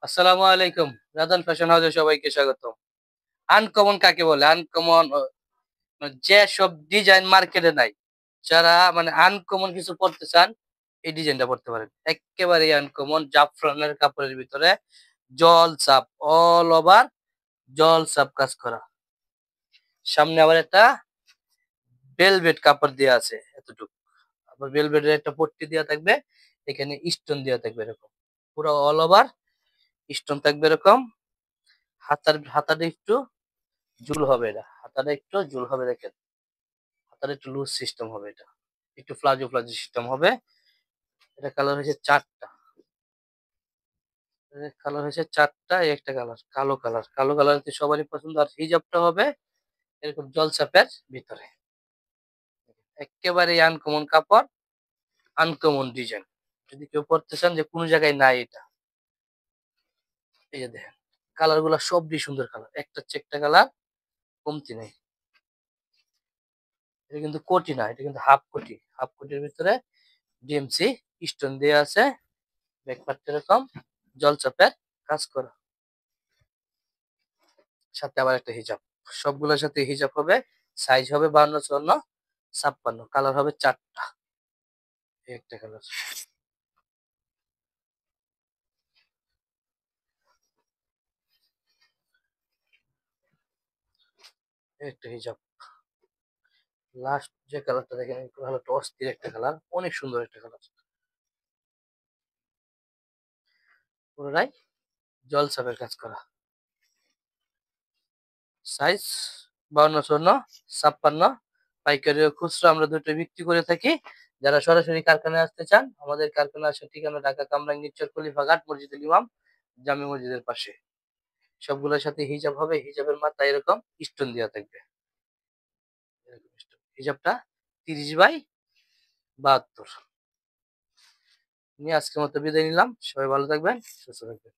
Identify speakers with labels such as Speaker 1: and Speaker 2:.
Speaker 1: আসসালামু আলাইকুম। রাজন ফ্যাশন হাউসে সবাইকে স্বাগতম। আনকমন কাকে বলে? আনকমন যেসব ডিজাইন মার্কেটে নাই। যারা আনকমন কিছু পড়তে চান, এই ডিজাইনটা পড়তে পারেন। এক্কেবারেই আনকমন জাফরানের কাপড়ের ভিতরে জলছাপ, অল ওভার জলছাপ কাজ করা। সামনে আবার একটা ভেলভেট কাপড় দেয়া আছে এতটুকু। আবার ভেলভেটের একটা পট্টি দেয়া থাকবে। এখানে স্টোন দেয়া থাকবে এরকম। পুরো অল ওভার স্টোন থাকবে এরকম। হাতাটা একটু জুল হবে এটা। হাতাটা একটু জুল হবে দেখেন। হাতাটা একটু লুজ সিস্টেম হবে এটা। একটু প্লাজো প্লাজো সিস্টেম হবে। এটা কালার হয়েছে ৪ টা। কালার হয়েছে ৪ টা, এই একটা কালার, কালো কালার। কালো কালার হচ্ছে সবারই পছন্দ। আর হিজাবটা হবে এরকম জলছাপের ভিতরে। এক্কেবারেই আনকমন কাপড়, আনকমন ডিজাইন। যদি কেউ পড়তে চান যে কোন জায়গায় নাই এটা। এই যে দেখেন। কালার গুলা সবই সুন্দর কালার। একটা চেয়ে একটা কালার কমতি নাই। এটা কিন্তু কোটি না, এটা কিন্তু হাফ কোটি। হাফ কোটির ভিতরে ডিএমসি স্টোন দেয়া আছে। ব্যাকপার্ট এরকম জলছাপের কাজ করা। সাথে আবার একটা হিজাব। সবগুলোর সাথে হিজাব হবে। সাইজ হবে 52, 54, 56। কালার হবে ৪ টা। এই একটা কালার। এই একটা হিজাব। লাস্ট যে কালারটা দেখেন, একটু ভালো একটা অস্থির একটা কালার। অনেক সুন্দর একটা কালার। পুরোটাই জলছাপের কাজ করা। সাইজ 52, 54, 56। পাইকারি ও খুচরা আমরা দুটো বিক্রি করে থাকি। যারা সরাসরি কারখানায় আসতে চান, আমাদের কারখানা আসার ঠিকানা ঢাকা কামরাঙ্গীর চর খলিফাঘাট মসজিদুল ইমাম জামে মসজিদের পাশে। সবগুলোর সাথে হিজাব হবে। হিজাবের মাথায় এরকম স্টোন দেওয়া থাকবে। এরকম স্টোন। হিজাবটা 30/72। নিয়ে আজকের মতো বিদায় নিলাম। সবাই ভালো থাকবেন, সুস্থ থাকবেন।